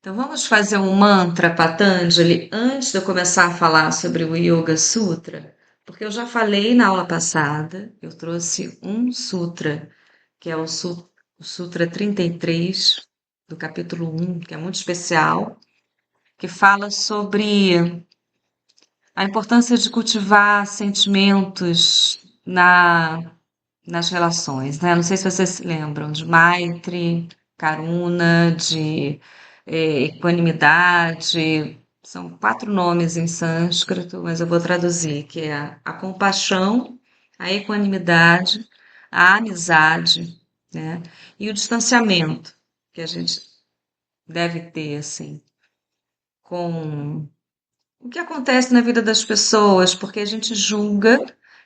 Então vamos fazer um mantra Patanjali antes de eu começar a falar sobre o Yoga Sutra, porque eu já falei na aula passada, eu trouxe um sutra, que é o Sutra 33 do capítulo 1, que é muito especial, que fala sobre a importância de cultivar sentimentos nas relações, né? Não sei se vocês se lembram de Maitri, Karuna, de equanimidade. São quatro nomes em sânscrito, mas eu vou traduzir, que é a compaixão, a equanimidade, a amizade, né? E o distanciamento que a gente deve ter, assim, com o que acontece na vida das pessoas, porque a gente julga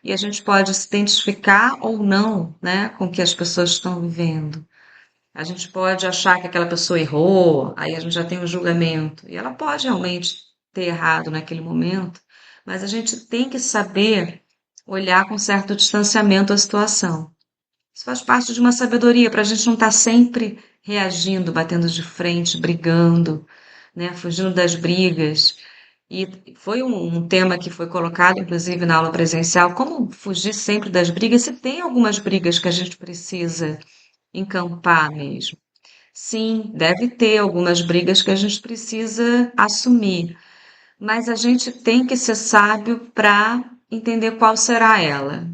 e a gente pode se identificar ou não, né, com o que as pessoas estão vivendo. A gente pode achar que aquela pessoa errou, aí a gente já tem um julgamento, e ela pode realmente ter errado naquele momento, mas a gente tem que saber olhar com certo distanciamento a situação. Isso faz parte de uma sabedoria, para a gente não estar sempre reagindo, batendo de frente, brigando, né, fugindo das brigas. E foi um tema que foi colocado, inclusive, na aula presencial, como fugir sempre das brigas, se tem algumas brigas que a gente precisa encampar mesmo. Sim, deve ter algumas brigas que a gente precisa assumir, mas a gente tem que ser sábio para entender qual será ela,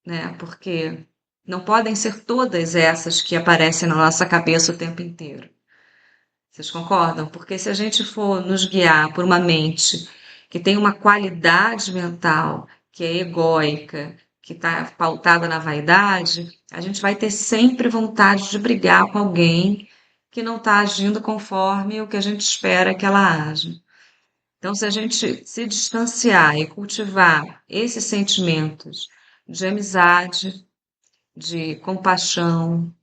né? Porque não podem ser todas essas que aparecem na nossa cabeça o tempo inteiro. Vocês concordam? Porque se a gente for nos guiar por uma mente que tem uma qualidade mental, que é egóica, que está pautada na vaidade, a gente vai ter sempre vontade de brigar com alguém que não está agindo conforme o que a gente espera que ela haja. Então, se a gente se distanciar e cultivar esses sentimentos de amizade, de compaixão,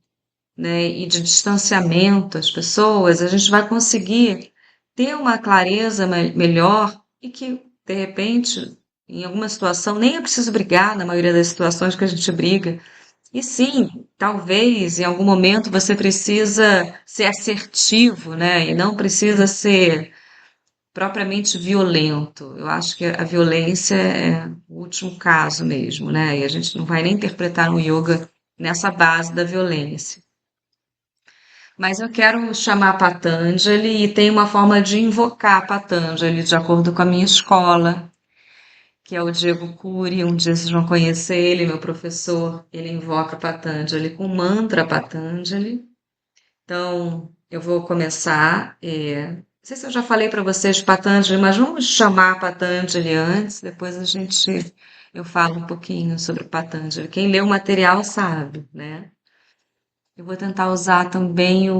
né, e de distanciamento às pessoas, a gente vai conseguir ter uma clareza melhor e que, de repente, em alguma situação, nem é preciso brigar, na maioria das situações que a gente briga. E sim, talvez em algum momento você precisa ser assertivo, né, e não precisa ser propriamente violento. Eu acho que a violência é o último caso mesmo, né? E a gente não vai nem interpretar o yoga nessa base da violência. Mas eu quero chamar Patanjali e tem uma forma de invocar Patanjali de acordo com a minha escola, que é o Diego Cury. Um dia vocês vão conhecer ele, meu professor. Ele invoca Patanjali com o mantra Patanjali. Então, eu vou começar. Não sei se eu já falei para vocês de Patanjali, mas vamos chamar Patanjali antes, depois eu falo um pouquinho sobre Patanjali. Quem lê o material sabe, né? Eu vou tentar usar também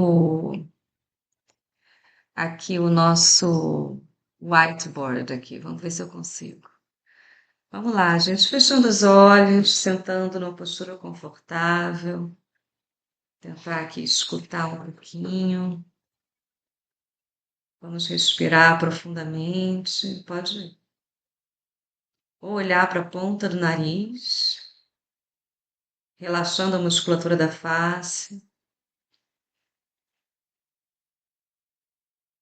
aqui o nosso whiteboard aqui. Vamos ver se eu consigo. Vamos lá, gente, fechando os olhos, sentando numa postura confortável, tentar aqui escutar um pouquinho. Vamos respirar profundamente. Pode olhar para a ponta do nariz, relaxando a musculatura da face.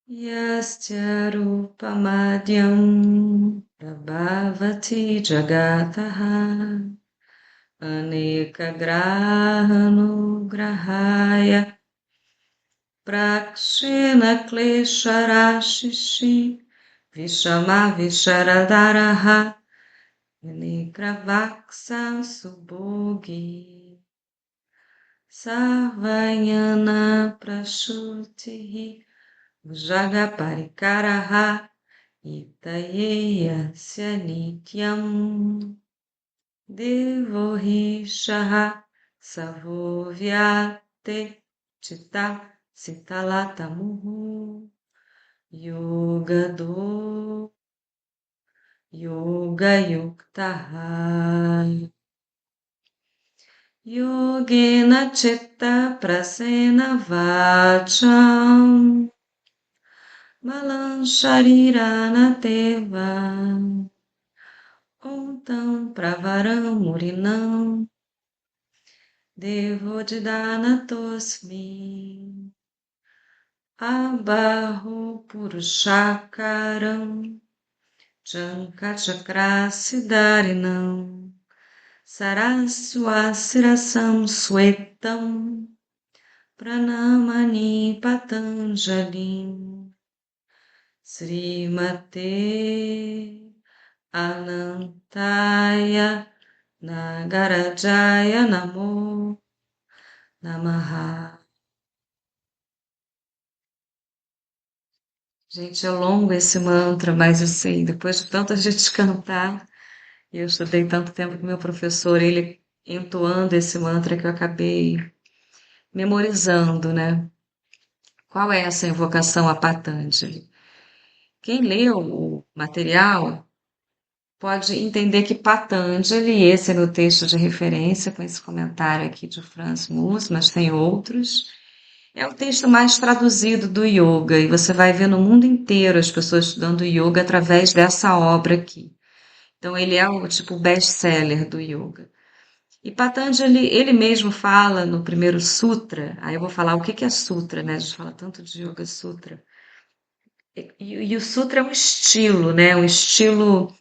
Yasya rupamadyam prabhavati jagataha aneka grahanugrahaya prakshina klesharashishi vishama visharadaraha Nikravaxa subhogi sarvayana prashutihi jagaparikaraha itayeya nityam devohishaha savovyate chitta sitalatamuhu yogado yoga yuktaha Yogena chitta prasena vacham malam sharirana teva ontam pravaram murinam devodidana tosmi Abaho Purushakaram Chankachakrasidarinam Saraswasirasam Swetam Pranamani Patanjalim Srimate Anantaya Nagarajaya Namo Namaha. Gente, é longo esse mantra, mas assim, depois de tanta gente cantar, e eu estudei tanto tempo com meu professor, ele entoando esse mantra que eu acabei memorizando, né? Qual é essa invocação a Patanjali? Quem leu o material pode entender que Patanjali, esse é meu texto de referência, com esse comentário aqui de Franz Mus, mas tem outros. É o texto mais traduzido do yoga, e você vai ver no mundo inteiro as pessoas estudando yoga através dessa obra aqui. Então, ele é o tipo best-seller do yoga. E Patanjali, ele mesmo fala no primeiro sutra, aí eu vou falar o que que é sutra, né? A gente fala tanto de Yoga Sutra. E o sutra é um estilo, né? Um estilo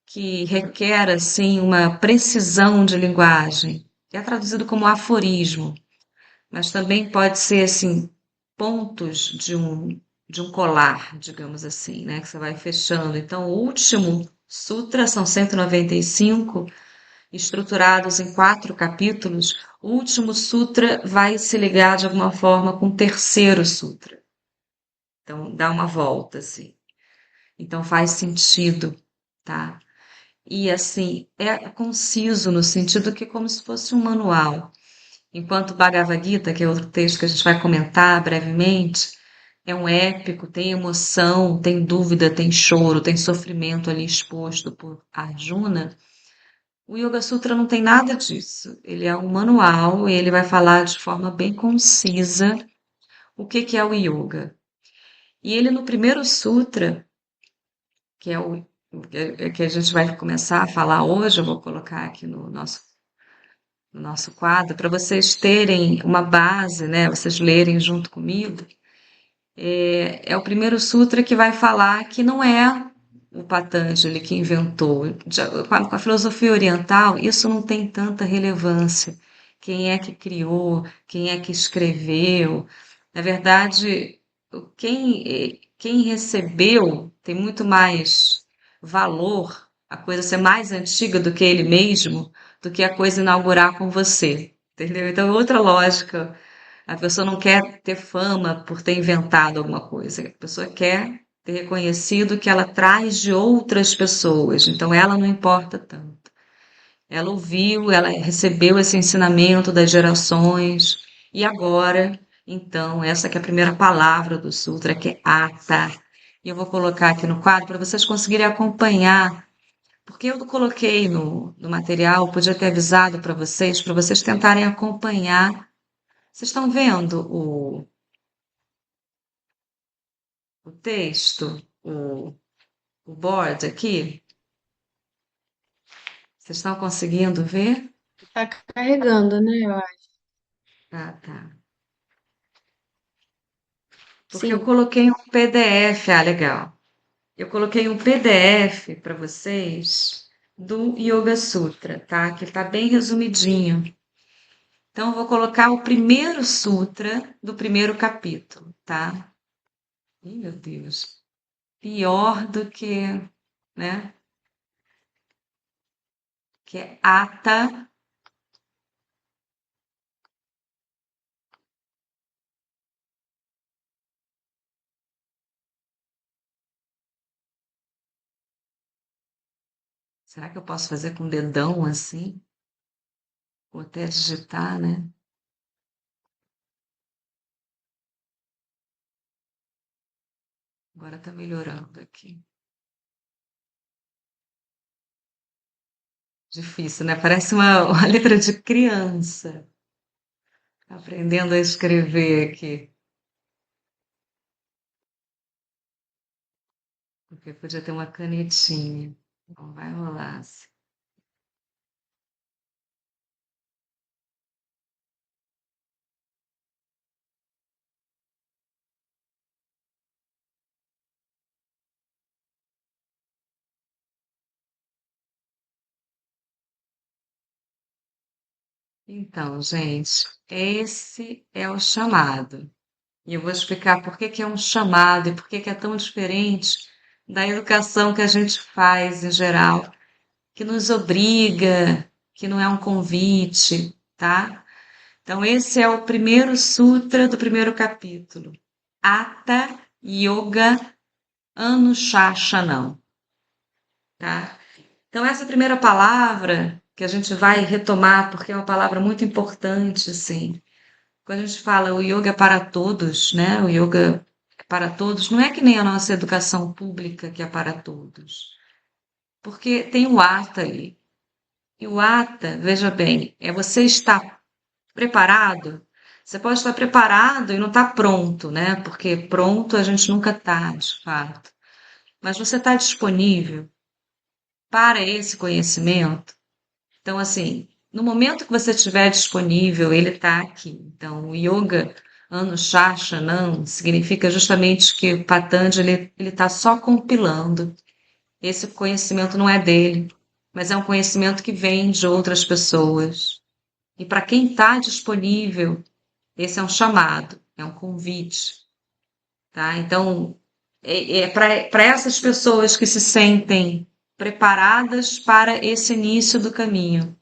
que requer, assim, uma precisão de linguagem. É traduzido como aforismo, mas também pode ser, assim, pontos de um colar, digamos assim, né? Que você vai fechando. Então, o último sutra são 195 estruturados em 4 capítulos. O último sutra vai se ligar de alguma forma com o terceiro sutra. Então, dá uma volta, assim. Então, faz sentido, tá? E, assim, é conciso no sentido que é como se fosse um manual. Enquanto o Bhagavad Gita, que é outro texto que a gente vai comentar brevemente, é um épico, tem emoção, tem dúvida, tem choro, tem sofrimento ali exposto por Arjuna. O Yoga Sutra não tem nada disso. Ele é um manual e ele vai falar de forma bem concisa o que que é o yoga. E ele no primeiro sutra, que é o que a gente vai começar a falar hoje, eu vou colocar aqui no nosso quadro, para vocês terem uma base, né? Vocês lerem junto comigo. É o primeiro sutra que vai falar que não é o Patanjali que inventou. Com a filosofia oriental, isso não tem tanta relevância. Quem é que criou, quem é que escreveu. Na verdade, quem recebeu tem muito mais valor a coisa ser mais antiga do que ele mesmo, do que a coisa inaugurar com você. Entendeu? Então, é outra lógica. A pessoa não quer ter fama por ter inventado alguma coisa. A pessoa quer ter reconhecido que ela traz de outras pessoas. Então ela não importa tanto. Ela ouviu, ela recebeu esse ensinamento das gerações. E agora, então, essa que é a primeira palavra do Sutra, que é Ata. E eu vou colocar aqui no quadro para vocês conseguirem acompanhar. Porque eu coloquei no material, podia ter avisado para vocês tentarem acompanhar. Vocês estão vendo o texto, o board aqui? Vocês estão conseguindo ver? Tá carregando, né? Ah, tá. Porque eu Sim. coloquei um PDF, legal. Eu coloquei um PDF para vocês do Yoga Sutra, tá? Que está bem resumidinho. Então, eu vou colocar o primeiro sutra do primeiro capítulo, tá? Ih, meu Deus. Pior do que, né? Que é Ata. Será que eu posso fazer com o dedão assim? Ou até digitar, né? Agora tá melhorando aqui. Difícil, né? Parece uma letra de criança aprendendo a escrever aqui. Porque podia ter uma canetinha. Não vai rolar assim. Então, gente, esse é o chamado. E eu vou explicar por que que é um chamado e por que que é tão diferente da educação que a gente faz em geral, que nos obriga, que não é um convite, tá? Então, esse é o primeiro sutra do primeiro capítulo. Hatha Yoga Anushasana, tá? Então, essa primeira palavra que a gente vai retomar, porque é uma palavra muito importante, assim. Quando a gente fala o yoga é para todos, né? O yoga é para todos, não é que nem a nossa educação pública que é para todos. Porque tem o hatha ali. E o hatha, veja bem, é você estar preparado. Você pode estar preparado e não estar pronto, né? Porque pronto a gente nunca está, de fato. Mas você está disponível para esse conhecimento. Então, assim, no momento que você estiver disponível, ele está aqui. Então, o yoga Anushasana significa justamente que o Patanjali ele está só compilando. Esse conhecimento não é dele, mas é um conhecimento que vem de outras pessoas. E para quem está disponível, esse é um chamado, é um convite, tá? Então, é para essas pessoas que se sentem preparadas para esse início do caminho.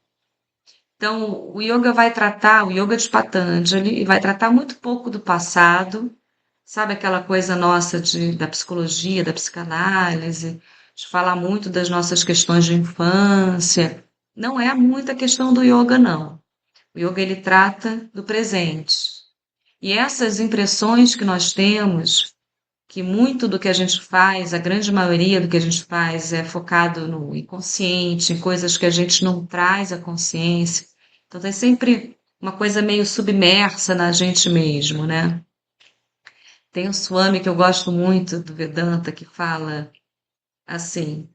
Então, o yoga vai tratar, o yoga de Patanjali, vai tratar muito pouco do passado, sabe aquela coisa nossa da psicologia, da psicanálise, de falar muito das nossas questões de infância. Não é muita questão do yoga, não. O yoga ele trata do presente. E essas impressões que nós temos, que muito do que a gente faz, a grande maioria do que a gente faz é focado no inconsciente, em coisas que a gente não traz à consciência. Então tem sempre uma coisa meio submersa na gente mesmo, né? Tem um Swami que eu gosto muito do Vedanta que fala assim: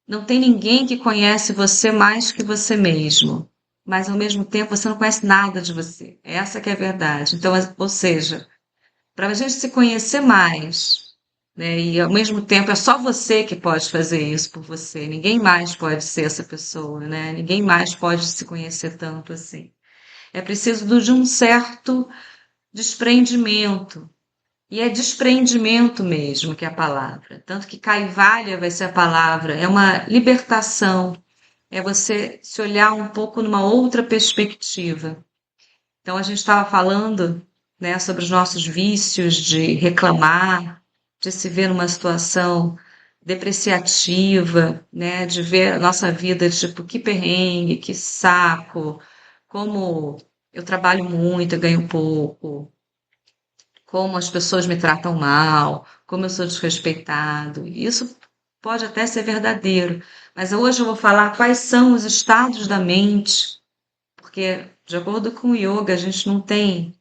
não tem ninguém que conhece você mais que você mesmo, mas ao mesmo tempo você não conhece nada de você. Essa que é a verdade. Então, ou seja, para a gente se conhecer mais, né? E ao mesmo tempo é só você que pode fazer isso por você. Ninguém mais pode ser essa pessoa, né? Ninguém mais pode se conhecer tanto assim. É preciso de um certo desprendimento. E é desprendimento mesmo que é a palavra. Tanto que Kaivalya vai ser a palavra. É uma libertação. É você se olhar um pouco numa outra perspectiva. Então, a gente estava falando, né, sobre os nossos vícios de reclamar, de se ver numa situação depreciativa, né, de ver a nossa vida tipo, que perrengue, que saco, como eu trabalho muito, eu ganho pouco, como as pessoas me tratam mal, como eu sou desrespeitado. Isso pode até ser verdadeiro, mas hoje eu vou falar quais são os estados da mente, porque de acordo com o yoga, a gente não tem.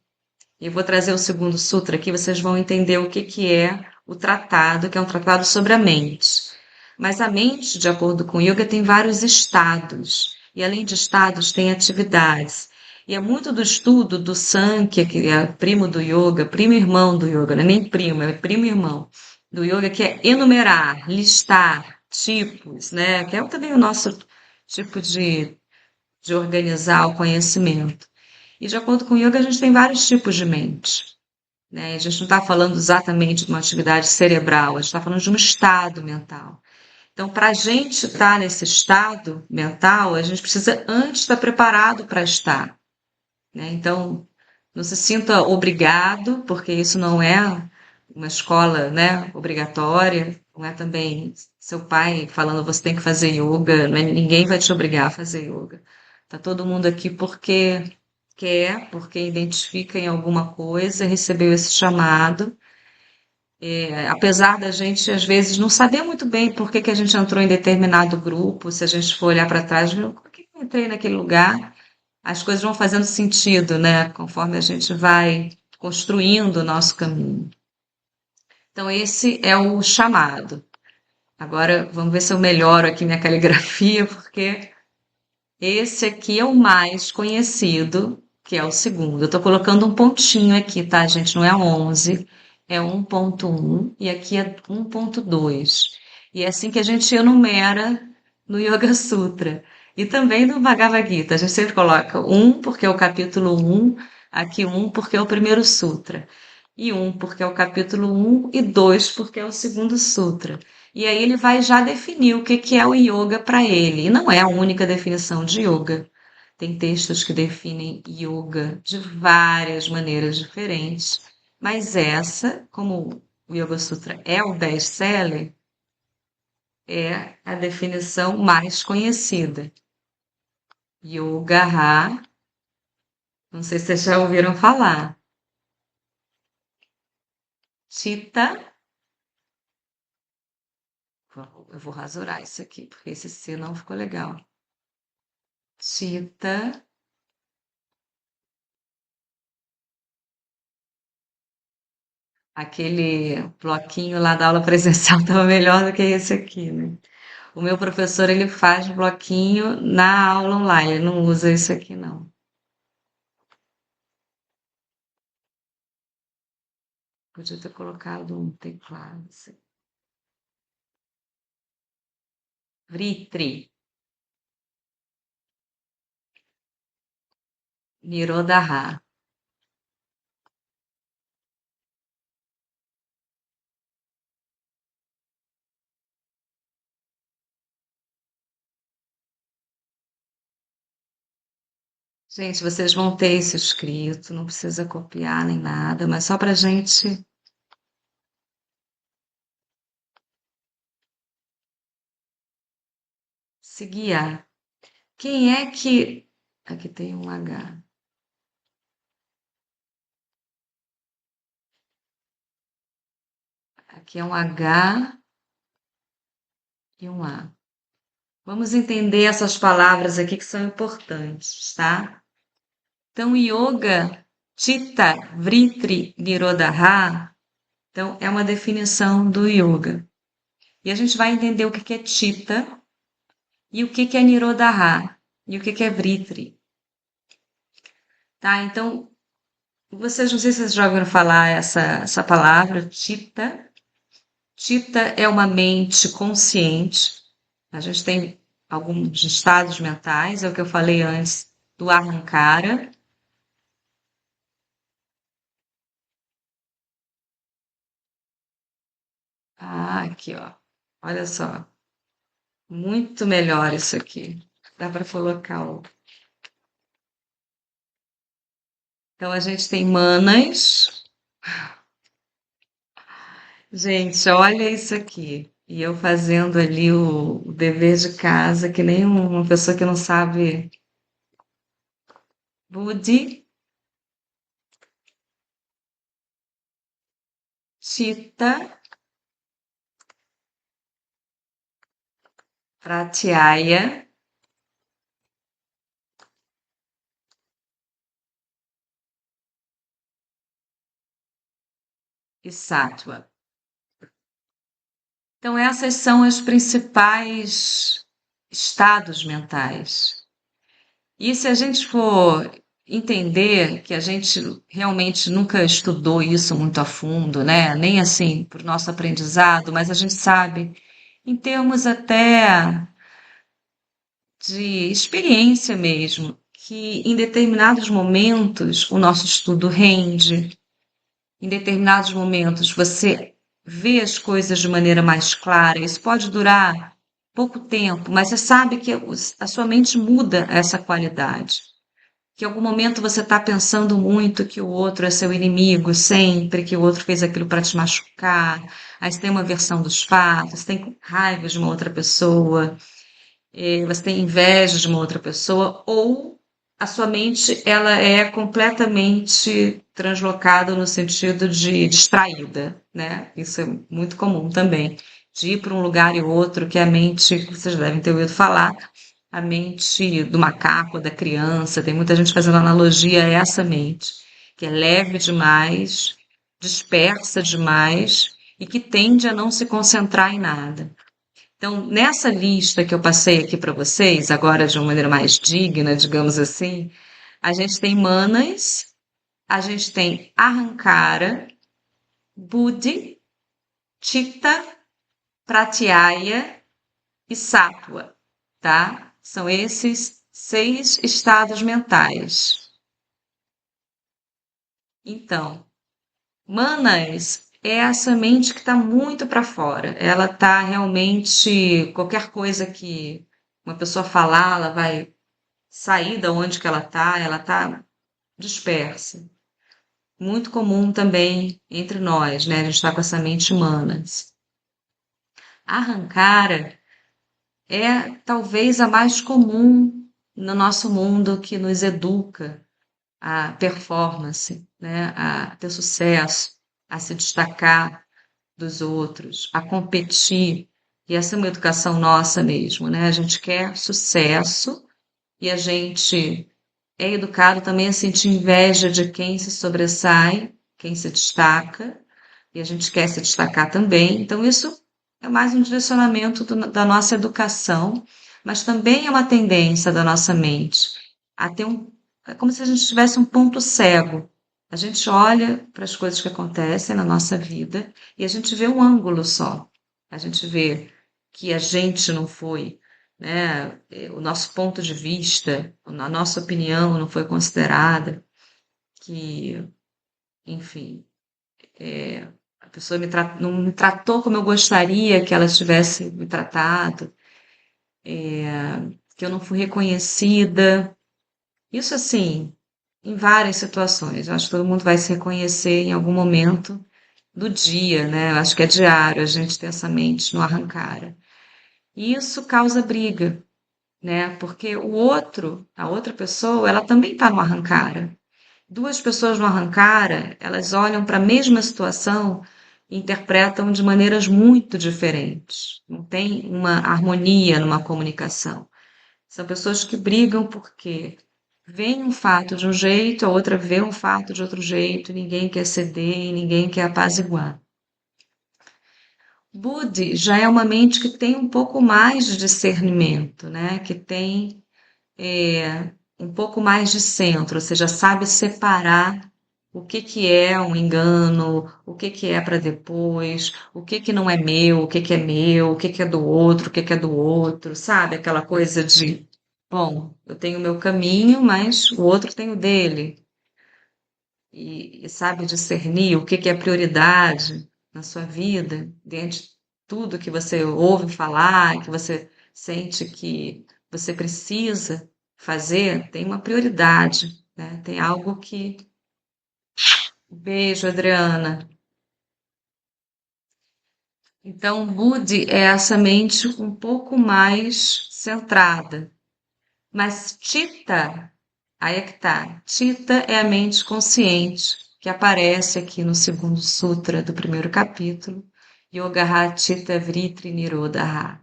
Eu vou trazer o segundo sutra aqui, vocês vão entender o que que é o tratado, que é um tratado sobre a mente. Mas a mente, de acordo com o yoga, tem vários estados. E além de estados, tem atividades. E é muito do estudo do Sankhya, que é primo do yoga, primo irmão do yoga, não é nem primo, é primo irmão do yoga, que é enumerar, listar tipos, né? Que é também o nosso tipo de organizar o conhecimento. E de acordo com o yoga, a gente tem vários tipos de mente, né? A gente não está falando exatamente de uma atividade cerebral, a gente está falando de um estado mental. Então, para a gente estar nesse estado mental, a gente precisa antes estar preparado para estar, né? Então, não se sinta obrigado, porque isso não é uma escola, né, obrigatória, não é também seu pai falando você tem que fazer yoga, não é, ninguém vai te obrigar a fazer yoga. Tá todo mundo aqui porque quer, porque identifica em alguma coisa, recebeu esse chamado. Apesar da gente, às vezes, não saber muito bem por que que a gente entrou em determinado grupo, se a gente for olhar para trás, por que que eu entrei naquele lugar? As coisas vão fazendo sentido, né? Conforme a gente vai construindo o nosso caminho. Então, esse é o chamado. Agora, vamos ver se eu melhoro aqui minha caligrafia, porque esse aqui é o mais conhecido, que é o segundo. Eu estou colocando um pontinho aqui, tá, gente? Não é 11, é 1.1 e aqui é 1.2. E é assim que a gente enumera no Yoga Sutra. E também do Bhagavad Gita. A gente sempre coloca um porque é o capítulo um, aqui um porque é o primeiro sutra. E um porque é o capítulo um e dois porque é o segundo sutra. E aí ele vai já definir o que que é o yoga para ele. E não é a única definição de yoga. Tem textos que definem yoga de várias maneiras diferentes. Mas essa, como o Yoga Sutra é o best-seller, é a definição mais conhecida. Yoga, não sei se vocês já ouviram falar. Chitta, eu vou rasurar isso aqui, porque esse C não ficou legal. Chitta, aquele bloquinho lá da aula presencial estava melhor do que esse aqui, né? O meu professor, ele faz bloquinho na aula online, ele não usa isso aqui, não. Podia ter colocado um teclado, assim. Vritri, Nirodha. Gente, vocês vão ter isso escrito, não precisa copiar nem nada, mas só para a gente se guiar. Quem é que. Aqui tem um H. Aqui é um H e um A. Vamos entender essas palavras aqui que são importantes, tá? Então, yoga, chitta, vritti, nirodha, então é uma definição do yoga. E a gente vai entender o que é chitta e o que é nirodha e o que é vritti, tá? Então, vocês, não sei se vocês já ouviram falar essa palavra, chitta. Chitta é uma mente consciente. A gente tem alguns estados mentais, é o que eu falei antes do Ahankara. Ah, aqui, ó. Olha só. Muito melhor isso aqui. Dá para colocar o. Então a gente tem manas. Gente, olha isso aqui. E eu fazendo ali o dever de casa, que nem uma pessoa que não sabe. Budi, Chitta, Pratyaya e Sattva. Então, essas são as principais estados mentais. E se a gente for entender que a gente realmente nunca estudou isso muito a fundo, né? Nem assim para o nosso aprendizado, mas a gente sabe, em termos até de experiência mesmo, que em determinados momentos o nosso estudo rende, em determinados momentos você vê as coisas de maneira mais clara. Isso pode durar pouco tempo, mas você sabe que a sua mente muda essa qualidade. Que em algum momento você está pensando muito que o outro é seu inimigo sempre, que o outro fez aquilo para te machucar. Aí você tem uma versão dos fatos, você tem raiva de uma outra pessoa, você tem inveja de uma outra pessoa, ou a sua mente ela é completamente translocada no sentido de distraída, né? Isso é muito comum também, de ir para um lugar e outro que a mente, vocês devem ter ouvido falar, a mente do macaco, da criança, tem muita gente fazendo analogia a essa mente, que é leve demais, dispersa demais e que tende a não se concentrar em nada. Então, nessa lista que eu passei aqui para vocês, agora de uma maneira mais digna, digamos assim, a gente tem manas, a gente tem Ahankara, Buddhi, Chitta, Pratyaya e Sattva, tá? São esses 6 estados mentais. Então, Manas é essa mente que está muito para fora. Ela está realmente, qualquer coisa que uma pessoa falar, ela vai sair da onde que ela está dispersa. Muito comum também entre nós, né? A gente está com essa mente Manas. A Ahankara é talvez a mais comum no nosso mundo que nos educa a performance, né? A ter sucesso, a se destacar dos outros, a competir. E essa é uma educação nossa mesmo, né? A gente quer sucesso e a gente é educado também a sentir inveja de quem se sobressai, quem se destaca, e a gente quer se destacar também. Então, isso é mais um direcionamento da nossa educação, mas também é uma tendência da nossa mente a ter um. É como se a gente tivesse um ponto cego. A gente olha para as coisas que acontecem na nossa vida e a gente vê um ângulo só. A gente vê que a gente não foi, né? O nosso ponto de vista, a nossa opinião não foi considerada, que, enfim, a pessoa não me tratou como eu gostaria que ela tivesse me tratado, que eu não fui reconhecida. Isso, assim, em várias situações. Eu acho que todo mundo vai se reconhecer em algum momento do dia, né? Eu acho que é diário a gente ter essa mente no arrancara. E isso causa briga, né? Porque o outro, a outra pessoa, ela também está no arrancara. Duas pessoas no arrancara, elas olham para a mesma situação e interpretam de maneiras muito diferentes. Não tem uma harmonia numa comunicação. São pessoas que brigam porque veem um fato de um jeito, a outra vê um fato de outro jeito, ninguém quer ceder e ninguém quer apaziguar. Budi já é uma mente que tem um pouco mais de discernimento, né? Que tem um pouco mais de centro, ou seja, sabe separar o que que é um engano, o que que é para depois, o que que não é meu, o que que é meu, o que que é do outro, o que que é do outro, sabe? Aquela coisa de, bom, eu tenho o meu caminho, mas o outro tem o dele. E sabe discernir o que que é prioridade na sua vida, dentro de tudo que você ouve falar, que você sente que você precisa fazer, tem uma prioridade, né? Tem algo que. Beijo, Adriana. Então, Budi é essa mente um pouco mais centrada. Mas Tita, aí é que tá. Tita é a mente consciente, que aparece aqui no segundo sutra do primeiro capítulo, Yogaha Chitta Vritti Nirodha.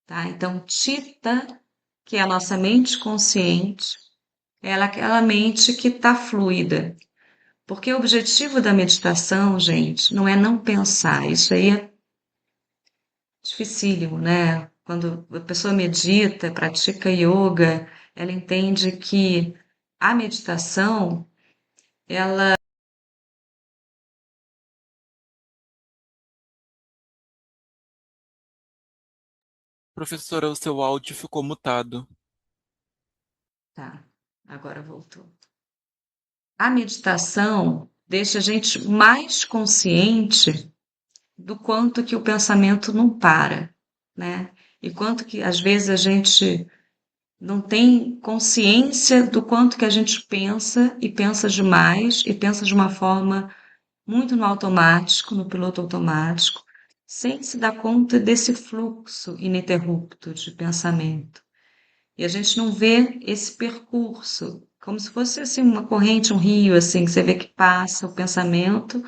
Tá? Então, Tita, que é a nossa mente consciente, ela é aquela mente que está fluida. Porque o objetivo da meditação, gente, não é não pensar. Isso aí é dificílimo, né? Quando a pessoa medita, pratica yoga, ela entende que a meditação, ela. Professora, o seu áudio ficou mutado. Tá, agora voltou. A meditação deixa a gente mais consciente do quanto que o pensamento não para, né? E quanto que às vezes a gente não tem consciência do quanto que a gente pensa e pensa demais e pensa de uma forma muito no automático, no piloto automático, sem se dar conta desse fluxo ininterrupto de pensamento. E a gente não vê esse percurso, como se fosse assim uma corrente, um rio, assim, que você vê que passa o pensamento,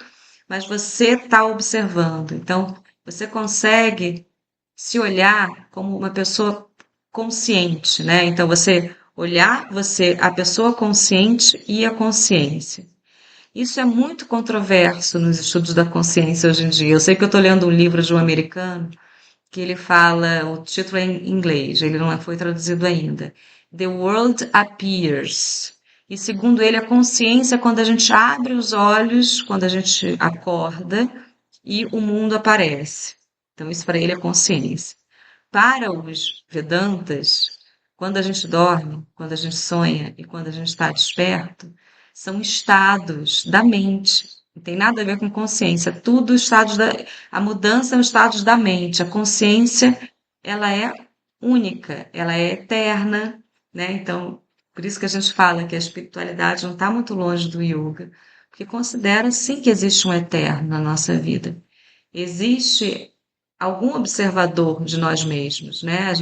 mas você está observando. Então, você consegue se olhar como uma pessoa consciente, né? Então, você olhar você, a pessoa consciente e a consciência. Isso é muito controverso nos estudos da consciência hoje em dia. Eu sei que eu estou lendo um livro de um americano que ele fala, o título é em inglês, ele não foi traduzido ainda. The World Appears. E segundo ele, a consciência é quando a gente abre os olhos, quando a gente acorda e o mundo aparece. Então, isso para ele é consciência. Para os Vedantas, quando a gente dorme, quando a gente sonha e quando a gente está desperto, são estados da mente. Não tem nada a ver com consciência. Tudo estados da. A mudança é os estados da mente. A consciência, ela é única, ela é eterna, né? Então, por isso que a gente fala que a espiritualidade não está muito longe do yoga, porque considera sim que existe um eterno na nossa vida. Existe algum observador de nós mesmos, né?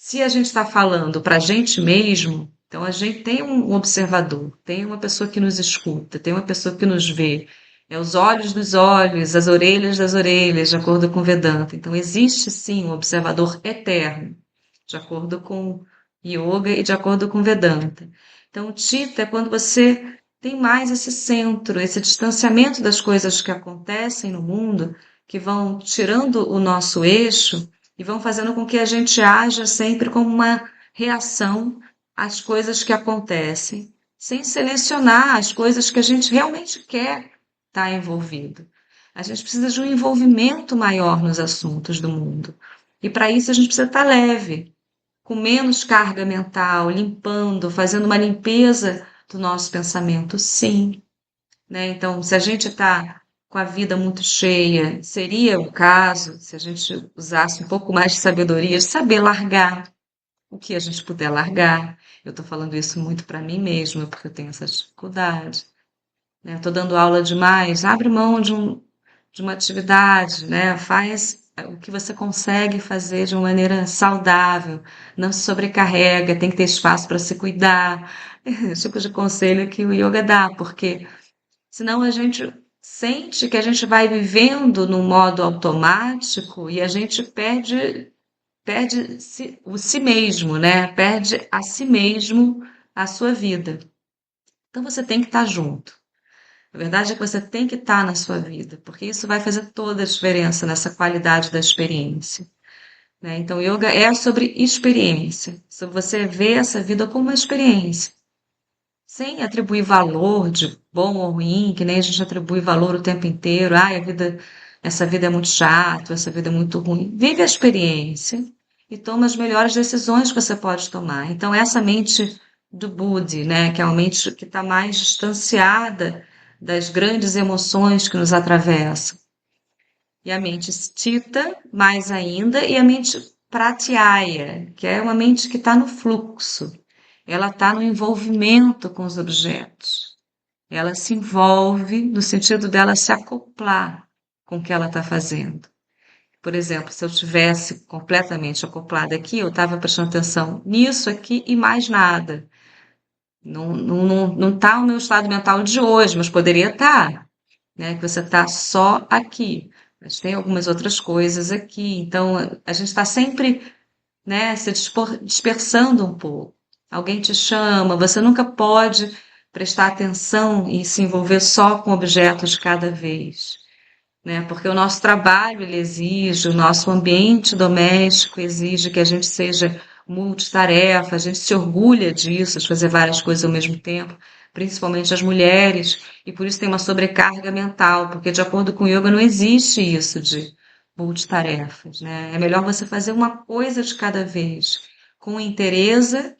Se a gente está falando para a gente mesmo, então a gente tem um observador, tem uma pessoa que nos escuta, tem uma pessoa que nos vê. É os olhos dos olhos, as orelhas das orelhas, de acordo com Vedanta. Então existe sim um observador eterno, de acordo com Yoga e de acordo com Vedanta. Então o Chitta é quando você tem mais esse centro, esse distanciamento das coisas que acontecem no mundo, que vão tirando o nosso eixo e vão fazendo com que a gente haja sempre como uma reação às coisas que acontecem, sem selecionar as coisas que a gente realmente quer estar envolvido. A gente precisa de um envolvimento maior nos assuntos do mundo. E para isso a gente precisa estar leve, com menos carga mental, limpando, fazendo uma limpeza do nosso pensamento, sim, né? Então, se a gente está com a vida muito cheia, seria o caso, se a gente usasse um pouco mais de sabedoria, de saber largar o que a gente puder largar. Eu estou falando isso muito para mim mesma, porque eu tenho essa dificuldade, né? Estou dando aula demais, abre mão de uma atividade, né? Faz o que você consegue fazer de uma maneira saudável, não se sobrecarrega, tem que ter espaço para se cuidar. Esse tipo de conselho que o yoga dá, porque senão a gente sente que a gente vai vivendo num modo automático e a gente o si mesmo, né? Perde a si mesmo a sua vida. Então você tem que estar junto. A verdade é que você tem que estar na sua vida, porque isso vai fazer toda a diferença nessa qualidade da experiência, né? Então, yoga é sobre experiência, sobre você ver essa vida como uma experiência sem atribuir valor de bom ou ruim, que nem a gente atribui valor o tempo inteiro. Ai, essa vida é muito chata, essa vida é muito ruim. Vive a experiência e toma as melhores decisões que você pode tomar. Então, essa mente do Budi, né, que é uma mente que está mais distanciada das grandes emoções que nos atravessam. E a mente Stita, mais ainda, e a mente Pratyaya, que é uma mente que está no fluxo. Ela está no envolvimento com os objetos. Ela se envolve no sentido dela se acoplar com o que ela está fazendo. Por exemplo, se eu tivesse completamente acoplada aqui, eu estava prestando atenção nisso aqui e mais nada. Não está o meu estado mental de hoje, mas poderia estar, né? Que você está só aqui. Mas tem algumas outras coisas aqui. Então, a gente está sempre, né, se dispersando um pouco. Alguém te chama, você nunca pode prestar atenção e se envolver só com objetos de cada vez, né? Porque o nosso trabalho ele exige, o nosso ambiente doméstico exige que a gente seja multitarefa, a gente se orgulha disso, de fazer várias coisas ao mesmo tempo, principalmente as mulheres, e por isso tem uma sobrecarga mental, porque de acordo com o yoga não existe isso de multitarefas, né? É melhor você fazer uma coisa de cada vez, com interesse,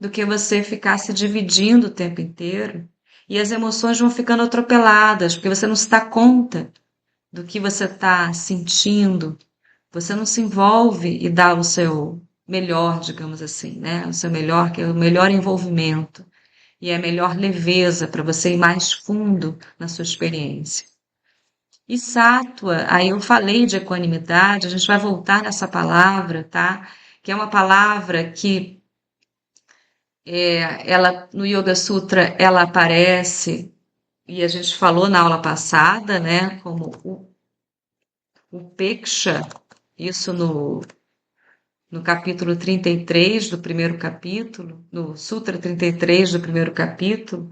do que você ficar se dividindo o tempo inteiro. E as emoções vão ficando atropeladas, porque você não se dá conta do que você está sentindo, você não se envolve e dá o seu melhor, digamos assim, né? O seu melhor, que é o melhor envolvimento e é a melhor leveza para você ir mais fundo na sua experiência. E sátua, aí eu falei de equanimidade, a gente vai voltar nessa palavra, tá? Que é uma palavra que ela no Yoga Sutra ela aparece e a gente falou na aula passada, né? Como Upeksha, isso no capítulo 33 do primeiro capítulo, no Sutra 33 do primeiro capítulo,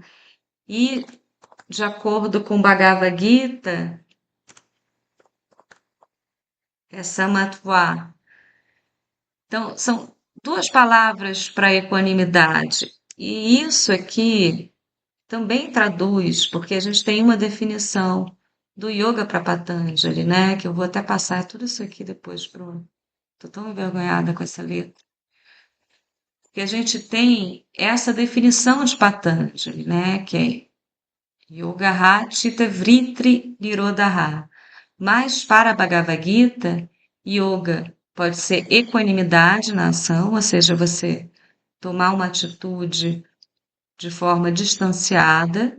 e de acordo com Bhagavad Gita, é Samatva. Então, são duas palavras para equanimidade. E isso aqui também traduz, porque a gente tem uma definição do Yoga para Patanjali, né? Que eu vou até passar tudo isso aqui depois, Bruno. Estou tão envergonhada com essa letra. que a gente tem essa definição de Patanjali, né? Que é Yoga Chitta Vritti Nirodha. Mas para a Bhagavad Gita, yoga pode ser equanimidade na ação, ou seja, você tomar uma atitude de forma distanciada,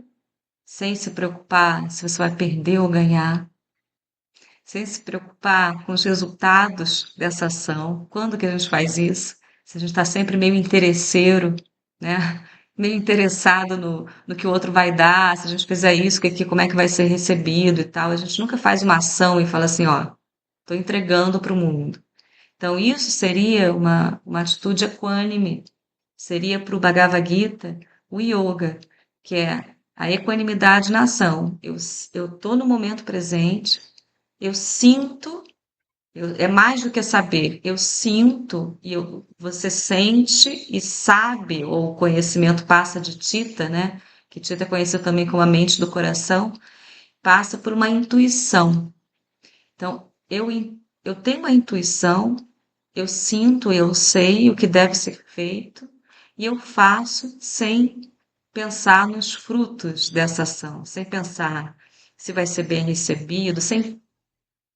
sem se preocupar se você vai perder ou ganhar, sem se preocupar com os resultados dessa ação. Quando que a gente faz isso? Se a gente está sempre meio interesseiro, né? Meio interessado no que o outro vai dar, se a gente fizer isso, como é que vai ser recebido e tal. A gente nunca faz uma ação e fala assim, ó, estou entregando para o mundo. Então, isso seria uma atitude equânime, seria para o Bhagavad Gita o yoga, que é a equanimidade na ação. Eu estou no momento presente, eu sinto, é mais do que saber, eu sinto, você sente e sabe, ou o conhecimento passa de Tita, né? Que Tita é conhecido também como a mente do coração, passa por uma intuição. Então, eu tenho uma intuição, eu sinto, eu sei o que deve ser feito e eu faço sem pensar nos frutos dessa ação, sem pensar se vai ser bem recebido, sem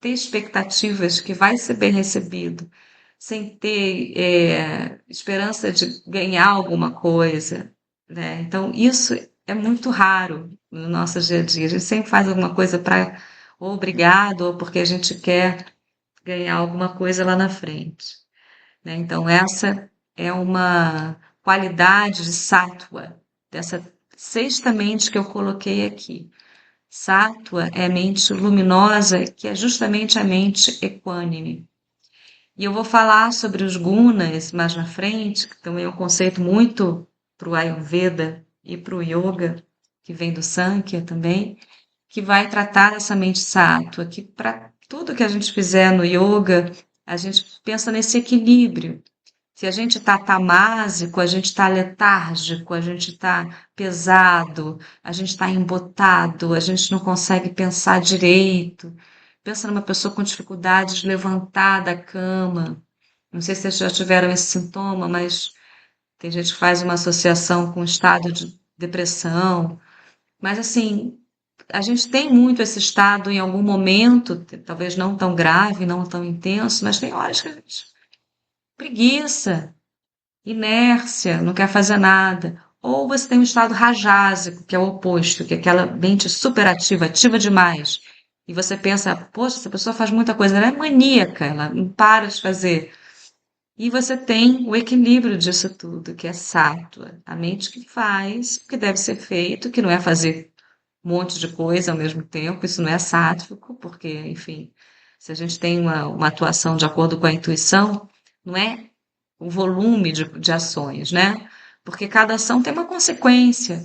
ter expectativas que vai ser bem recebido, sem ter esperança de ganhar alguma coisa, né? Então, isso é muito raro no nosso dia a dia. A gente sempre faz alguma coisa para ou obrigado ou porque a gente quer ganhar alguma coisa lá na frente, né? Então, essa é uma qualidade de sátua, dessa sexta mente que eu coloquei aqui. Sátua é a mente luminosa, que é justamente a mente equânime. E eu vou falar sobre os gunas mais na frente, que também é um conceito muito para o Ayurveda e para o Yoga, que vem do Sankhya também, que vai tratar dessa mente sátua, que para tudo que a gente fizer no Yoga, a gente pensa nesse equilíbrio. Se a gente está tamásico, a gente está letárgico, a gente está pesado, a gente está embotado, a gente não consegue pensar direito. Pensa numa pessoa com dificuldade de levantar da cama. Não sei se vocês já tiveram esse sintoma, mas tem gente que faz uma associação com o estado de depressão. Mas assim, a gente tem muito esse estado em algum momento, talvez não tão grave, não tão intenso, mas tem horas que a gente preguiça, inércia, não quer fazer nada. Ou você tem um estado rajásico, que é o oposto, que é aquela mente superativa, ativa demais. E você pensa, poxa, essa pessoa faz muita coisa, ela é maníaca, ela não para de fazer. E você tem o equilíbrio disso tudo, que é sátua, a mente que faz o que deve ser feito, que não é fazer um monte de coisa ao mesmo tempo, isso não é sático, porque, enfim, se a gente tem uma atuação de acordo com a intuição, não é o volume de ações, né? Porque cada ação tem uma consequência.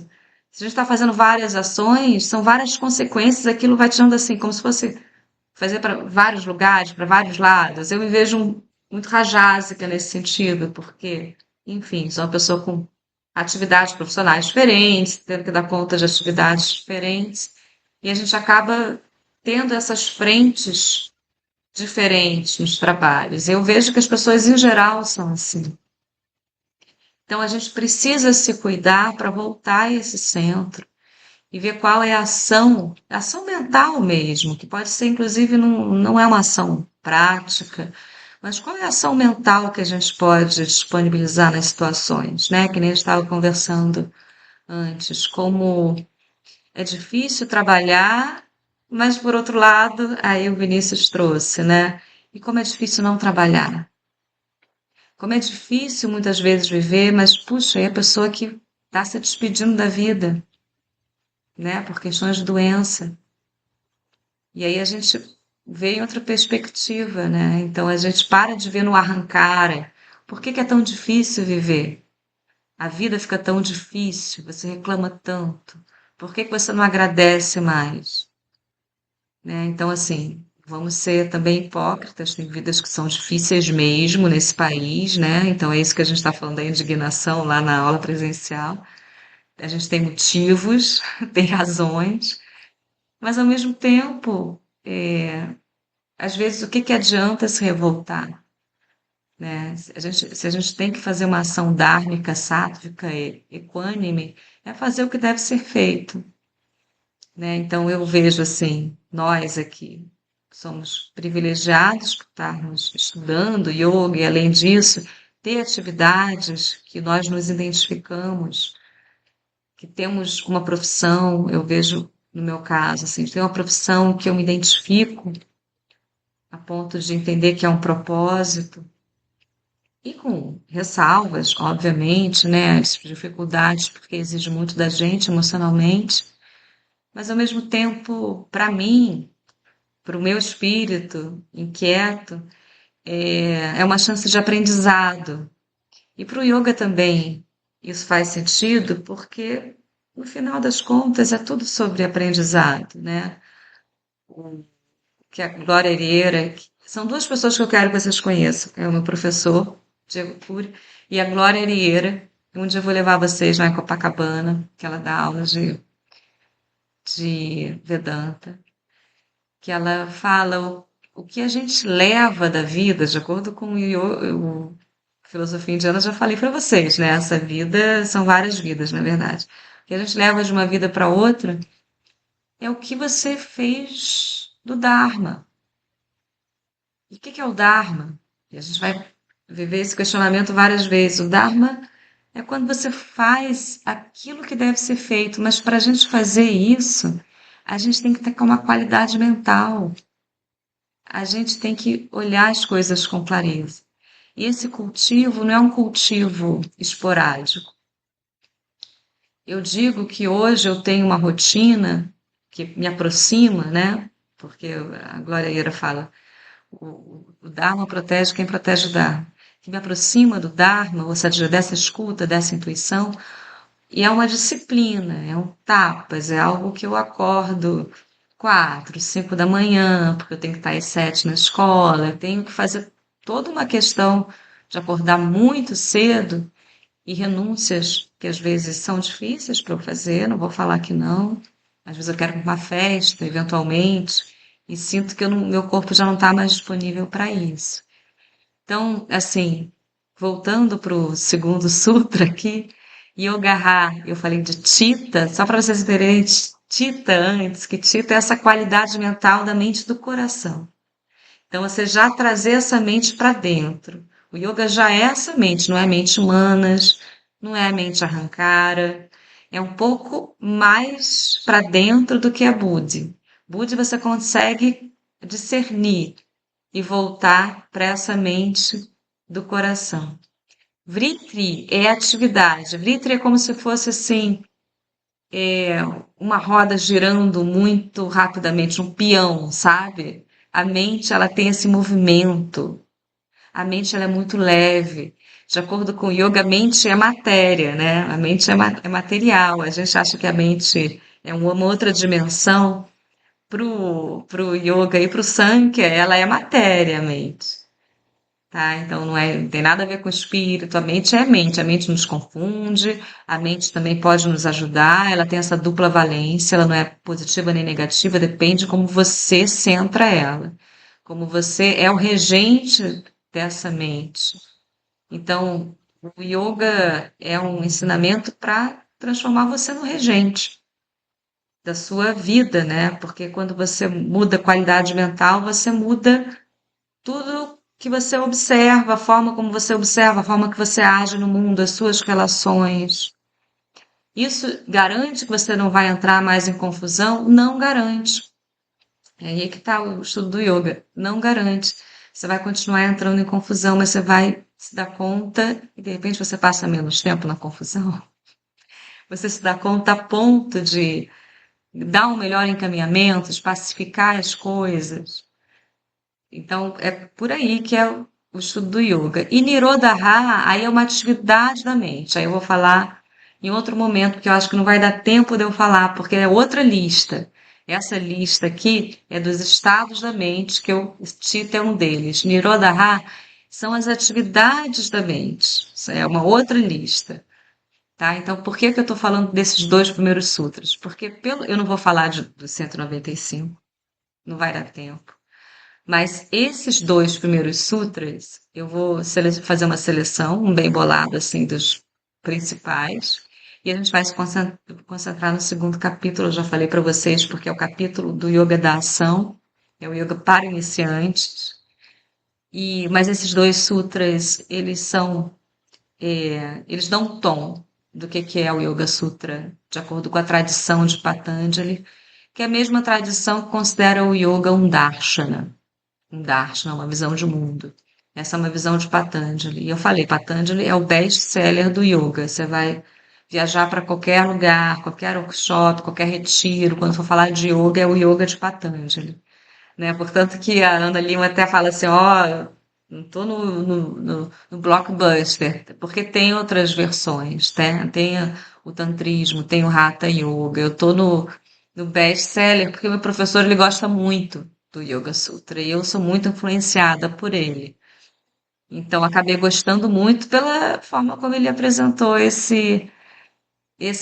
Se a gente está fazendo várias ações, são várias consequências, aquilo vai tirando assim, como se fosse fazer para vários lugares, para vários lados. Eu me vejo muito rajásica nesse sentido, porque, enfim, sou uma pessoa com atividades profissionais diferentes, tendo que dar conta de atividades diferentes, e a gente acaba tendo essas frentes diferentes nos trabalhos. Eu vejo que as pessoas em geral são assim. Então a gente precisa se cuidar para voltar a esse centro e ver qual é a ação mental mesmo, que pode ser inclusive não é uma ação prática, mas qual é a ação mental que a gente pode disponibilizar nas situações, né? Que nem eu estava conversando antes, como é difícil trabalhar, mas por outro lado, aí o Vinícius trouxe, né? E como é difícil não trabalhar. Como é difícil muitas vezes viver, mas puxa, é a pessoa que está se despedindo da vida, né? Por questões de doença. E aí a gente vê em outra perspectiva, né? Então a gente para de ver no arrancar. Por que que é tão difícil viver? A vida fica tão difícil, você reclama tanto. Por que que você não agradece mais? Né? Então, assim, vamos ser também hipócritas, tem vidas que são difíceis mesmo nesse país, né? Então é isso que a gente está falando da indignação lá na aula presencial. A gente tem motivos, tem razões, mas ao mesmo tempo, às vezes o que que adianta se revoltar? né? Se a gente tem que fazer uma ação dármica, sáttvica e equânime, é fazer o que deve ser feito, né? Então eu vejo assim, nós aqui somos privilegiados por estarmos estudando yoga e além disso, ter atividades que nós nos identificamos, que temos uma profissão, eu vejo no meu caso, assim, tem uma profissão que eu me identifico a ponto de entender que é um propósito, e com ressalvas, obviamente, né, as dificuldades, porque exige muito da gente emocionalmente, mas ao mesmo tempo, para mim, para o meu espírito inquieto, é uma chance de aprendizado. E para o yoga também isso faz sentido, porque no final das contas é tudo sobre aprendizado, né? Que a Glória Herrera, são duas pessoas que eu quero que vocês conheçam, é o meu professor, Diego Cury, e a Glória Herrera. Um dia eu vou levar vocês lá em Copacabana, que ela dá aulas de Vedanta, que ela fala o que a gente leva da vida, de acordo com o filosofia indiana, eu já falei para vocês, né? Essa vida são várias vidas, na verdade. O que a gente leva de uma vida para outra é o que você fez do Dharma. E o que é o Dharma? E a gente vai viver esse questionamento várias vezes. O Dharma é quando você faz aquilo que deve ser feito, mas para a gente fazer isso, a gente tem que ter uma qualidade mental. A gente tem que olhar as coisas com clareza. E esse cultivo não é um cultivo esporádico. Eu digo que hoje eu tenho uma rotina que me aproxima, né? Porque a Glória Eira fala, o Dharma protege quem protege o Dharma. Que me aproxima do Dharma, ou seja, dessa escuta, dessa intuição, e é uma disciplina, é um tapas, é algo que eu acordo 4, 5 da manhã, porque eu tenho que estar às 7 na escola, eu tenho que fazer toda uma questão de acordar muito cedo e renúncias que às vezes são difíceis para eu fazer, não vou falar que não. Às vezes eu quero uma festa, eventualmente, e sinto que meu corpo já não está mais disponível para isso. Então, assim, voltando para o segundo sutra aqui, Yoga, eu falei de Chitta, só para vocês entenderem Chitta antes, que Chitta é essa qualidade mental da mente e do coração. Então, você já trazer essa mente para dentro. O yoga já é essa mente, não é mente humanas, não é a mente arrancara, é um pouco mais para dentro do que a Budi. Budi você consegue discernir e voltar para essa mente do coração. Vritri é atividade. Vritri é como se fosse assim, uma roda girando muito rapidamente, um peão, sabe? A mente, ela tem esse movimento. A mente, ela é muito leve. De acordo com o yoga, a mente é matéria, né? A mente é material. A gente acha que a mente é uma outra dimensão. Pro yoga e pro Sankhya, ela é matéria, a mente. Tá? Então não tem nada a ver com o espírito, a mente é mente, a mente nos confunde, a mente também pode nos ajudar, ela tem essa dupla valência, ela não é positiva nem negativa, depende de como você centra ela, como você é o regente dessa mente. Então, o yoga é um ensinamento para transformar você no regente da sua vida, né? Porque quando você muda a qualidade mental, você muda tudo que você observa, a forma como você observa, a forma que você age no mundo, as suas relações. Isso garante que você não vai entrar mais em confusão? Não garante. É aí que está o estudo do yoga. Não garante. Você vai continuar entrando em confusão, mas você vai se dar conta e de repente você passa menos tempo na confusão. Você se dá conta a ponto de dar um melhor encaminhamento, de pacificar as coisas. Então, é por aí que é o estudo do yoga. E Nirodha, aí é uma atividade da mente. Aí eu vou falar em outro momento, porque eu acho que não vai dar tempo de eu falar, porque é outra lista. Essa lista aqui é dos estados da mente, que eu cito é um deles. Nirodha são as atividades da mente. Isso é uma outra lista. Tá? Então, por que que eu estou falando desses dois primeiros sutras? Porque eu não vou falar dos 195, não vai dar tempo. Mas esses dois primeiros sutras, eu vou fazer uma seleção, um bem bolado assim dos principais, e a gente vai se concentrar no segundo capítulo. Eu já falei para vocês, porque é o capítulo do Yoga da Ação, é o Yoga para iniciantes. Mas esses dois sutras, eles dão um tom do que é o Yoga Sutra, de acordo com a tradição de Patanjali, que é a mesma tradição que considera o yoga um darshana, uma visão de mundo. Essa é uma visão de Patanjali. E eu falei, Patanjali é o best-seller do yoga. Você vai viajar para qualquer lugar, qualquer workshop, qualquer retiro, quando for falar de yoga, é o yoga de Patanjali, né? Portanto que a Ana Lima até fala assim, ó, não tô no Blockbuster, porque tem outras versões, né? Tem o tantrismo, tem o Hatha Yoga, eu tô no best-seller, porque o meu professor, ele gosta muito do Yoga Sutra, e eu sou muito influenciada por ele. Então, acabei gostando muito pela forma como ele apresentou esse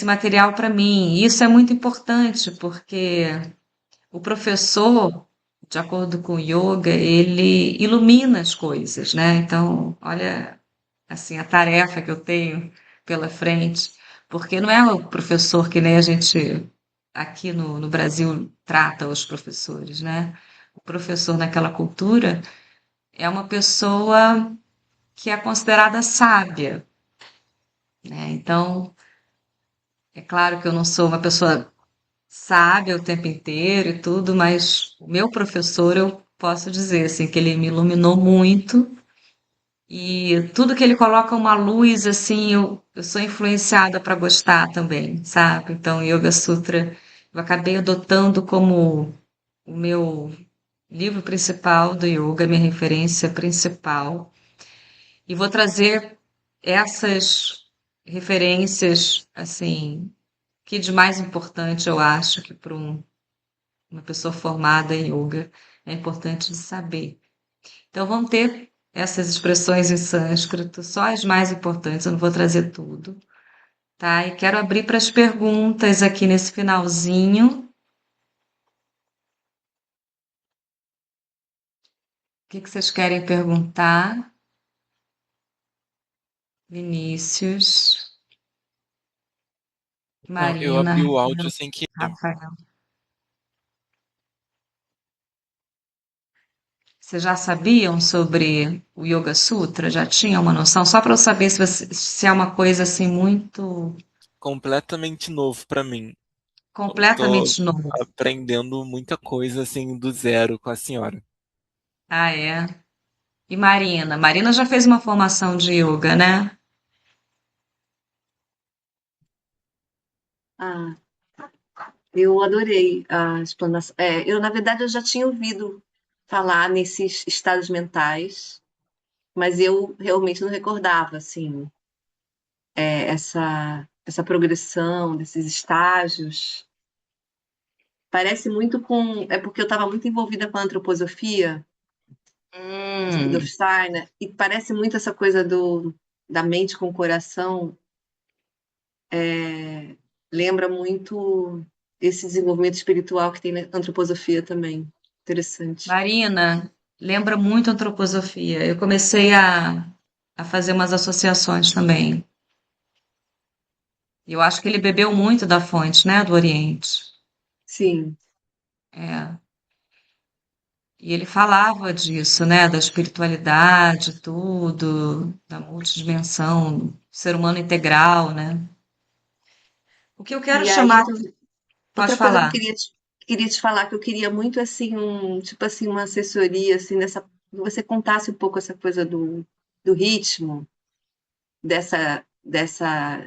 material para mim. E isso é muito importante, porque o professor, de acordo com o yoga, ele ilumina as coisas, né? Então, olha, assim, a tarefa que eu tenho pela frente, porque não é o professor que nem a gente aqui no Brasil trata os professores, né? O professor naquela cultura é uma pessoa que é considerada sábia, né? Então, é claro que eu não sou uma pessoa sábia o tempo inteiro e tudo, mas o meu professor, eu posso dizer assim, que ele me iluminou muito e tudo que ele coloca uma luz assim, eu sou influenciada para gostar também, sabe? Então, o Yoga Sutra eu acabei adotando como o meu livro principal do yoga, minha referência principal, e vou trazer essas referências assim, que de mais importante eu acho que para uma pessoa formada em yoga, é importante de saber. Então, vão ter essas expressões em sânscrito, só as mais importantes, eu não vou trazer tudo, tá? E quero abrir para as perguntas aqui nesse finalzinho. O que que vocês querem perguntar? Vinícius, Não, eu Marina, abri o áudio sem querer. Rafael. Vocês já sabiam sobre o Yoga Sutra? Já tinham uma noção? Só para eu saber se é uma coisa assim muito Completamente novo pra mim. Eu tô completamente nova. aprendendo muita coisa assim do zero com a senhora. Ah, é? E Marina? Marina já fez uma formação de yoga, né? Ah, eu adorei a explanação. Eu, na verdade, eu já tinha ouvido falar nesses estados mentais, mas eu realmente não recordava, assim, essa progressão desses estágios. Parece muito com. É porque eu estava muito envolvida com a antroposofia de Hum, Rudolf Steiner, e parece muito essa coisa da mente com o coração. Lembra muito esse desenvolvimento espiritual que tem na antroposofia também. Interessante. Marina, lembra muito a antroposofia. Eu comecei a fazer umas associações também. Eu acho que ele bebeu muito da fonte, né, do Oriente. Sim. É. E ele falava disso, né, da espiritualidade, tudo, da multidimensão, do ser humano integral, né? O que eu quero E aí, chamar, pode outra coisa que eu falar. queria te falar, que eu queria muito, assim, tipo assim, uma assessoria, assim, que você contasse um pouco essa coisa do ritmo, dessa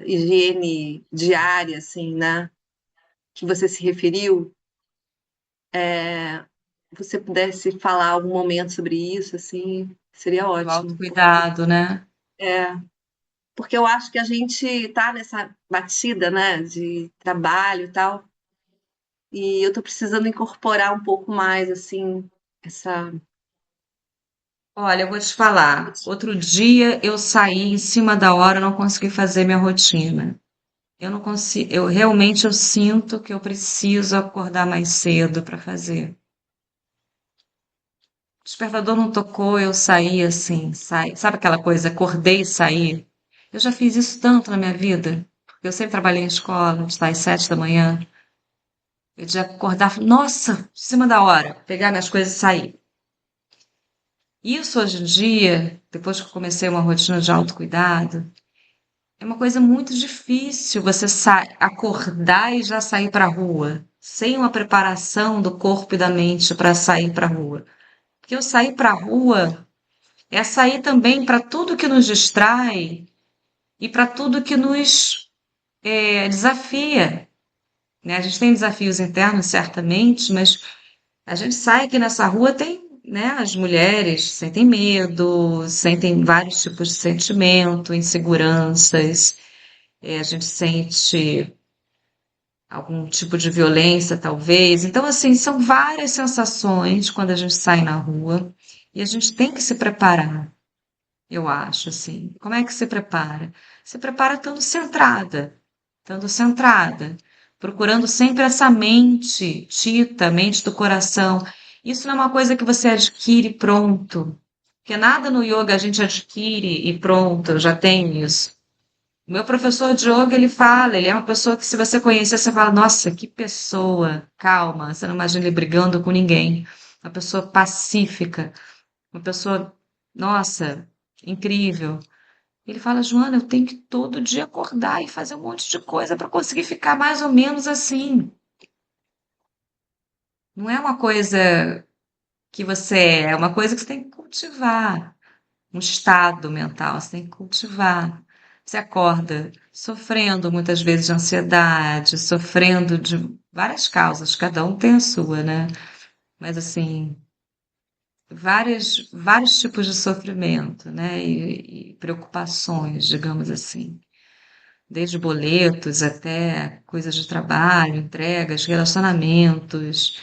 higiene diária, assim, né, que você se referiu. Você pudesse falar algum momento sobre isso, assim, seria Do ótimo. autocuidado, né? É, porque eu acho que a gente tá nessa batida, né, de trabalho e tal, e eu tô precisando incorporar um pouco mais, assim, essa. Olha, eu vou te falar. Outro dia eu saí em cima da hora, não consegui fazer minha rotina. Eu não consigo, eu realmente eu sinto que eu preciso acordar mais cedo para fazer. despertador não tocou, eu saí assim, sabe aquela coisa, acordei e saí? Eu já fiz isso tanto na minha vida, porque eu sempre trabalhei em escola, de estar às 7 da manhã, eu já acordar, nossa, em cima da hora, pegar minhas coisas e sair. Isso hoje em dia, depois que eu comecei uma rotina de autocuidado, é uma coisa muito difícil você acordar e já sair para a rua, sem uma preparação do corpo e da mente para sair para a rua. Porque eu sair para a rua é sair também para tudo que nos distrai e para tudo que nos desafia, né? A gente tem desafios internos, certamente, mas a gente sai aqui nessa rua, tem, né? As mulheres sentem medo, sentem vários tipos de sentimento, inseguranças, a gente sente algum tipo de violência, talvez. Então, assim, são várias sensações quando a gente sai na rua e a gente tem que se preparar. Eu acho, assim. Como é que se prepara? Se prepara estando centrada, procurando sempre essa mente tita, mente do coração. Isso não é uma coisa que você adquire pronto, porque nada no yoga a gente adquire e pronto, eu já tenho isso. O meu professor de yoga, ele fala, ele é uma pessoa que se você conhecer, você fala, nossa, que pessoa calma, você não imagina ele brigando com ninguém. Uma pessoa pacífica, uma pessoa, nossa, incrível. Ele fala, Joana, eu tenho que todo dia acordar e fazer um monte de coisa para conseguir ficar mais ou menos assim. Não é uma coisa que você é uma coisa que você tem que cultivar. Um estado mental, você tem que cultivar. Você acorda sofrendo muitas vezes de ansiedade, sofrendo de várias causas, cada um tem a sua, né? Mas assim, vários tipos de sofrimento, né? E preocupações, digamos assim. Desde boletos até coisas de trabalho, entregas, relacionamentos,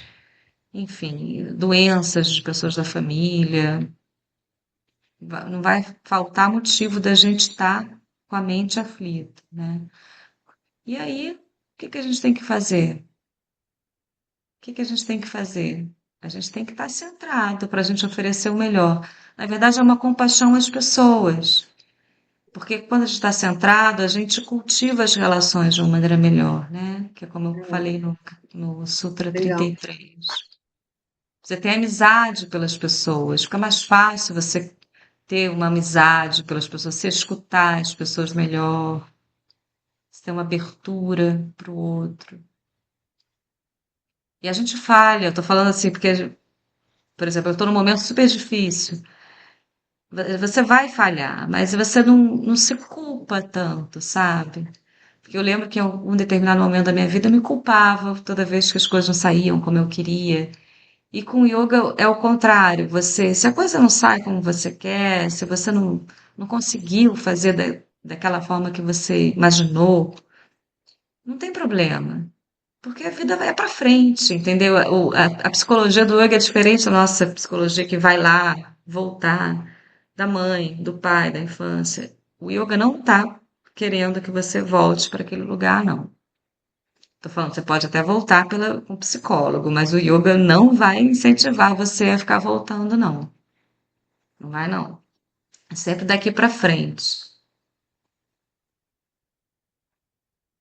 enfim, doenças de pessoas da família. Não vai faltar motivo da gente estar com a mente aflita, né? E aí, o que que a gente tem que fazer? O que que a gente tem que fazer? A gente tem que estar centrado para a gente oferecer o melhor. Na verdade, é uma compaixão às pessoas. Porque quando a gente está centrado, a gente cultiva as relações de uma maneira melhor, né? Que é como eu É, falei no Sutra legal. 33. Você tem amizade pelas pessoas, fica mais fácil você ter uma amizade pelas pessoas, você escutar as pessoas melhor, você ter uma abertura para o outro. E a gente falha, eu tô falando assim, porque, por exemplo, eu estou num momento super difícil. Você vai falhar, mas você não se culpa tanto, sabe? Porque eu lembro que em algum determinado momento da minha vida eu me culpava toda vez que as coisas não saíam como eu queria. E com o yoga é o contrário. Se a coisa não sai como você quer, se você não conseguiu fazer daquela forma que você imaginou, não tem problema. Porque a vida vai para frente, entendeu? A psicologia do yoga é diferente da nossa psicologia que vai lá, voltar, da mãe, do pai, da infância. O yoga não está querendo que você volte para aquele lugar, não. Tô falando, você pode até voltar com um psicólogo, mas o yoga não vai incentivar você a ficar voltando, não. Não vai, não. É sempre daqui para frente,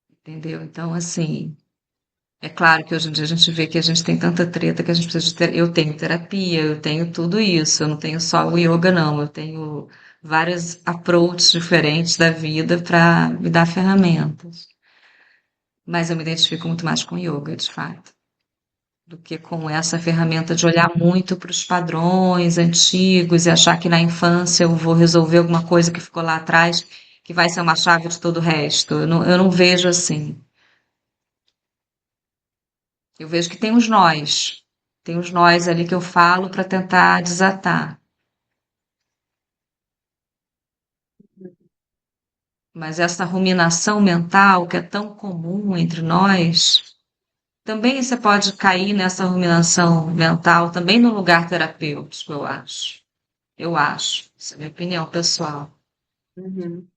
entendeu? Então, assim, é claro que hoje em dia a gente vê que a gente tem tanta treta que a gente precisa de ter. Eu tenho terapia, eu tenho tudo isso. Eu não tenho só o yoga, não. Eu tenho vários approaches diferentes da vida para me dar ferramentas. Mas eu me identifico muito mais com yoga, de fato, do que com essa ferramenta de olhar muito para os padrões antigos e achar que na infância eu vou resolver alguma coisa que ficou lá atrás, que vai ser uma chave de todo o resto. Eu não vejo assim. Eu vejo que tem os nós. Tem os nós ali que eu falo para tentar desatar. Mas essa ruminação mental que é tão comum entre nós, também você pode cair nessa ruminação mental também no lugar terapêutico, eu acho. Eu acho. Essa é a minha opinião pessoal. Uhum.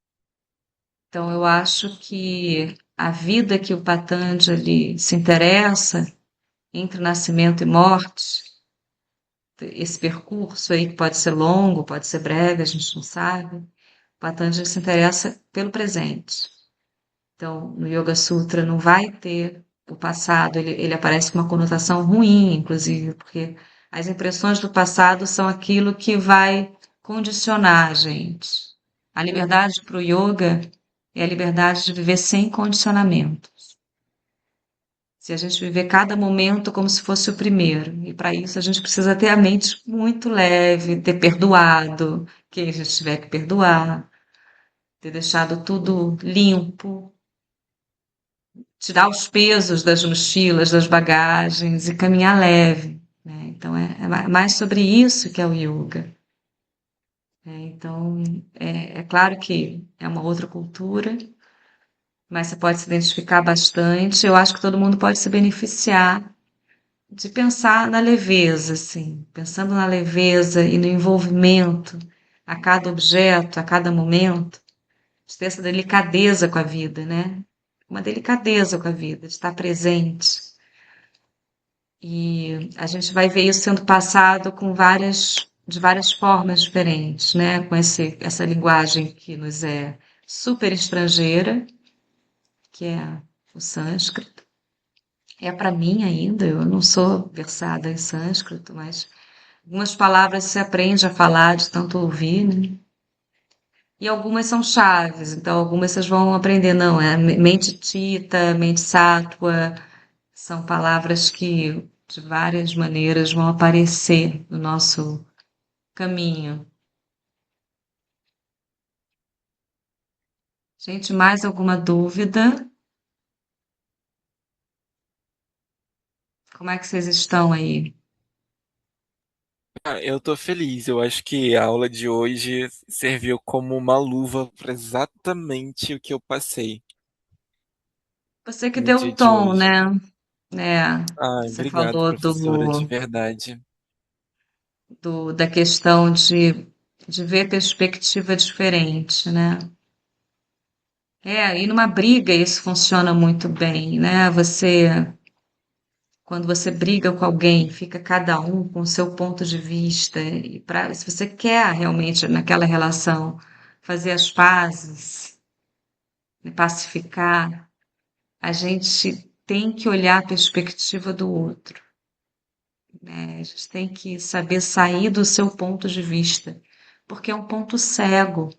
Então, eu acho que a vida que o Patanjali se interessa entre nascimento e morte esse percurso aí que pode ser longo, pode ser breve, a gente não sabe. O Patanjali se interessa pelo presente. Então, no Yoga Sutra não vai ter o passado, ele aparece com uma conotação ruim, inclusive, porque as impressões do passado são aquilo que vai condicionar a gente. A Uhum. liberdade para o yoga é a liberdade de viver sem condicionamento. Se a gente viver cada momento como se fosse o primeiro. E para isso a gente precisa ter a mente muito leve, ter perdoado quem a gente tiver que perdoar, ter deixado tudo limpo, tirar os pesos das mochilas, das bagagens e caminhar leve, né? Então é mais sobre isso que é o yoga. Então é claro que é uma outra cultura, mas você pode se identificar bastante. Eu acho que todo mundo pode se beneficiar de pensar na leveza, assim, pensando na leveza e no envolvimento a cada objeto, a cada momento, de ter essa delicadeza com a vida, né? Uma delicadeza com a vida, de estar presente. E a gente vai ver isso sendo passado de várias formas diferentes, né? Com essa linguagem que nos é super estrangeira, que é o sânscrito. É para mim ainda, eu não sou versada em sânscrito, mas algumas palavras se aprende a falar de tanto ouvir, né? E algumas são chaves, então algumas vocês vão aprender, não, é mente tita, mente sátua, são palavras que de várias maneiras vão aparecer no nosso caminho. Gente, mais alguma dúvida? Como é que vocês estão aí? Ah, eu tô feliz. Eu acho que a aula de hoje serviu como uma luva para exatamente o que eu passei Você que no deu o dia de tom, hoje. né? É, Ai, você obrigado, falou professora, de verdade. da questão de ver perspectiva diferente, né? E numa briga isso funciona muito bem, né? Quando você briga com alguém, fica cada um com o seu ponto de vista, e se você quer realmente naquela relação fazer as pazes, né, pacificar, a gente tem que olhar a perspectiva do outro, né? A gente tem que saber sair do seu ponto de vista, porque é um ponto cego.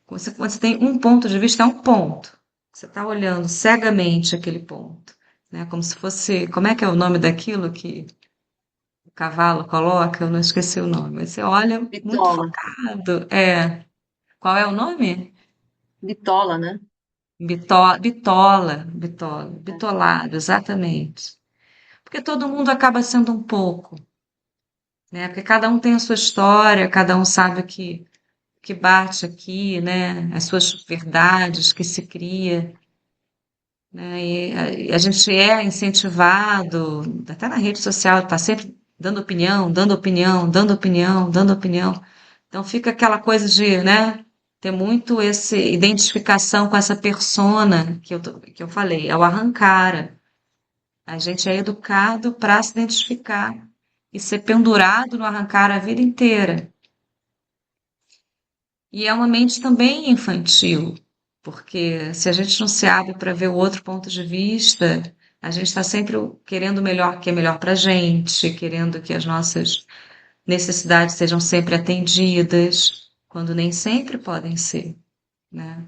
Quando você tem um ponto de vista, é um ponto. Você está olhando cegamente aquele ponto, né? Como se fosse. Como é que é o nome daquilo que o cavalo coloca? Eu não esqueci o nome. Mas você olha muito Bitola. focado. Qual é o nome? Bitola, né? É. Bitolado, exatamente. Porque todo mundo acaba sendo um pouco, né? Porque cada um tem a sua história, cada um sabe que bate aqui, né? As suas verdades que se cria. Né? E a gente é incentivado, até na rede social, está sempre dando opinião, dando opinião, dando opinião, dando opinião. Então fica aquela coisa de, né, ter muito essa identificação com essa persona que eu falei, é o arrancara. A gente é educado para se identificar e ser pendurado no arrancar a vida inteira. E é uma mente também infantil, porque se a gente não se abre para ver o outro ponto de vista, a gente está sempre querendo o melhor que é melhor para a gente, querendo que as nossas necessidades sejam sempre atendidas, quando nem sempre podem ser, né?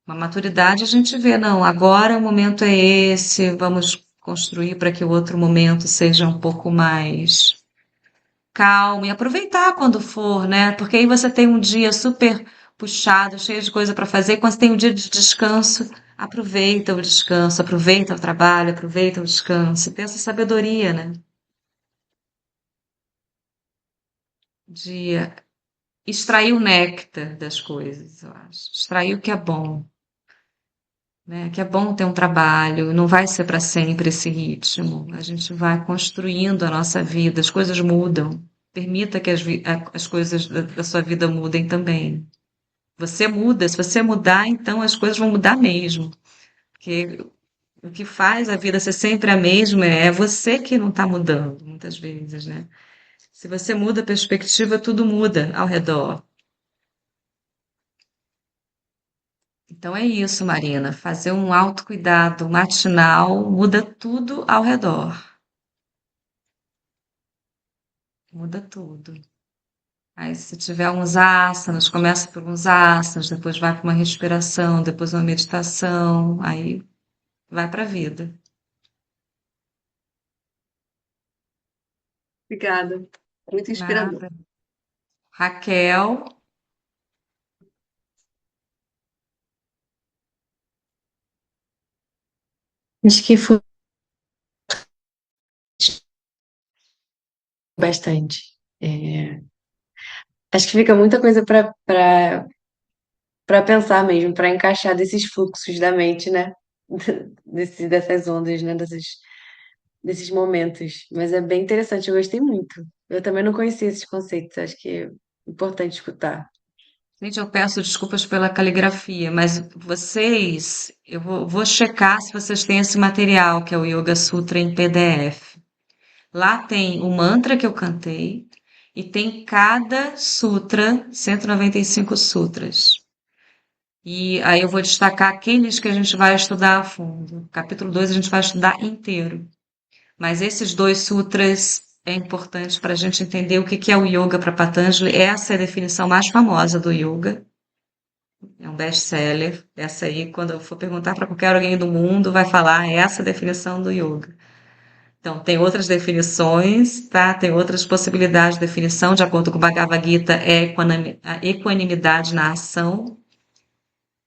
Uma maturidade a gente vê, não, agora o momento é esse, vamos construir para que o outro momento seja um pouco mais calmo e aproveitar quando for, né? Porque aí você tem um dia super puxado, cheio de coisa para fazer. Quando você tem um dia de descanso, aproveita o descanso, aproveita o trabalho, aproveita o descanso. Tem essa sabedoria, né? De extrair o néctar das coisas, eu acho. Extrair o que é bom, né? Que é bom ter um trabalho, não vai ser para sempre esse ritmo. A gente vai construindo a nossa vida, as coisas mudam. Permita que as coisas da sua vida mudem também. Você muda, se você mudar, então as coisas vão mudar mesmo. Porque o que faz a vida ser sempre a mesma é você que não está mudando, muitas vezes, né? Se você muda a perspectiva, tudo muda ao redor. Então é isso, Marina. Fazer um autocuidado matinal muda tudo ao redor. Muda tudo. Aí, se tiver uns asanas, começa por uns asanas, depois vai para uma respiração, depois uma meditação, aí vai para a vida. Obrigada. Muito inspirador. Nada. Raquel, Acho que foi bastante. É, acho que fica muita coisa para pensar mesmo, para encaixar desses fluxos da mente, né? Dessas ondas, né? Desses momentos. Mas é bem interessante, eu gostei muito. Eu também não conhecia esses conceitos, acho que é importante escutar. gente, eu peço desculpas pela caligrafia, mas vocês, eu vou checar se vocês têm esse material, que é o Yoga Sutra em PDF. Lá tem o mantra que eu cantei e tem cada sutra, 195 sutras. E aí eu vou destacar aqueles que a gente vai estudar a fundo. Capítulo 2 a gente vai estudar inteiro. Mas esses dois sutras é importante para a gente entender o que que é o yoga para Patanjali. Essa é a definição mais famosa do yoga. É um best-seller. Essa aí, quando eu for perguntar para qualquer alguém do mundo, vai falar essa é a definição do yoga. Então, tem outras definições, tá? Tem outras possibilidades de definição, de acordo com o Bhagavad Gita, é a equanimidade na ação.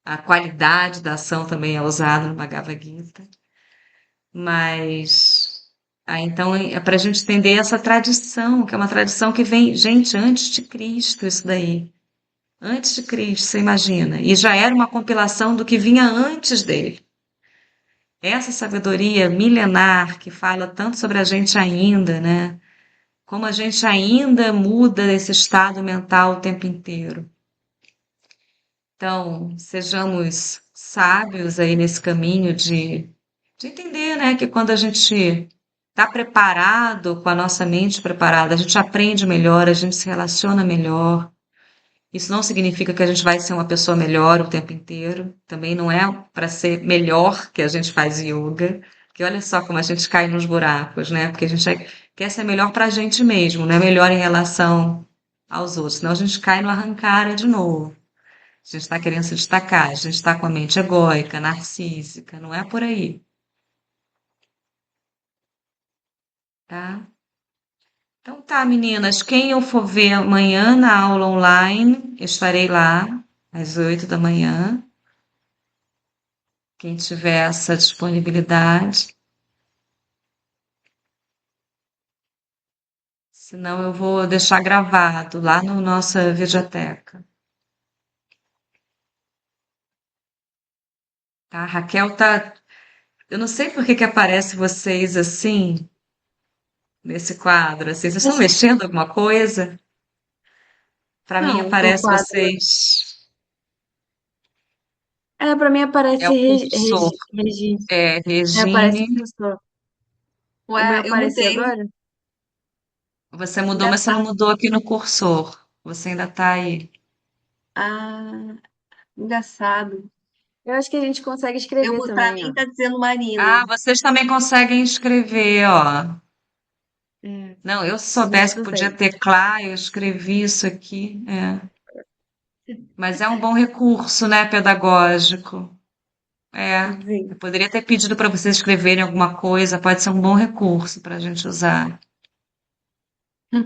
A qualidade da ação também é usada no Bhagavad Gita. Mas, então, é para a gente entender essa tradição, que é uma tradição que vem, gente, antes de Cristo, isso daí. Antes de Cristo, você imagina. E já era uma compilação do que vinha antes dele. Essa sabedoria milenar que fala tanto sobre a gente ainda, né? Como a gente ainda muda esse estado mental o tempo inteiro. Então, sejamos sábios aí nesse caminho de entender, né, que quando a gente está preparado, com a nossa mente preparada, a gente aprende melhor, a gente se relaciona melhor. Isso não significa que a gente vai ser uma pessoa melhor o tempo inteiro. Também não é para ser melhor que a gente faz yoga. Que olha só como a gente cai nos buracos, né? Porque a gente quer ser melhor para a gente mesmo, não é melhor em relação aos outros. Senão a gente cai no arrancara de novo. A gente está querendo se destacar, a gente está com a mente egóica, narcísica, não é por aí, tá? Então tá, meninas, quem eu for ver amanhã na aula online, eu estarei lá às 8 da manhã. Quem tiver essa disponibilidade. Senão eu vou deixar gravado lá na nossa videoteca. Tá? A Raquel tá. Eu não sei por que que aparece vocês assim, nesse quadro. Assim. Vocês estão mexendo alguma coisa? Para mim Não, o aparece quadro. vocês. Para mim É aparece o cursor. É, aparece Regine. professor. O meu Ué, eu apareceu mudei. agora? Você mudou, mas você não Engraçado. mudou aqui no cursor. Você ainda tá aí. Ah, engraçado. Eu acho que a gente consegue Eu, escrever para também, mim ó. tá dizendo Marina. Ah, vocês também conseguem escrever, ó. É, Não, eu se a gente soubesse que podia consegue. teclar, eu escrevi isso aqui. É. Mas é um bom recurso, né, pedagógico. É. Eu Sim, poderia ter pedido para vocês escreverem alguma coisa, pode ser um bom recurso para a gente usar,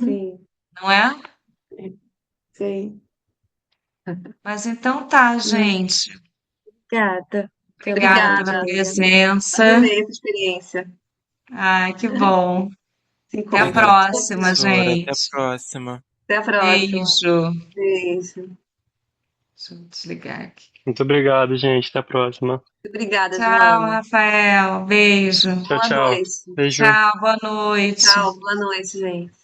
sim, não é? sim. Mas então tá, Não, gente. obrigada pelo Obrigada bom pela Obrigada. dia. presença. Adorei essa experiência. Ai, que bom. Se Até a encontra. Obrigado, próxima, professora. Até a gente. próxima. Até a próxima. Beijo. Beijo. Deixa eu desligar aqui. Muito obrigado, gente. Até a próxima. Obrigada, Tchau, Joana. Rafael. Beijo. Tchau, Boa tchau. noite. Beijo. Tchau, boa noite. Tchau, boa noite, gente.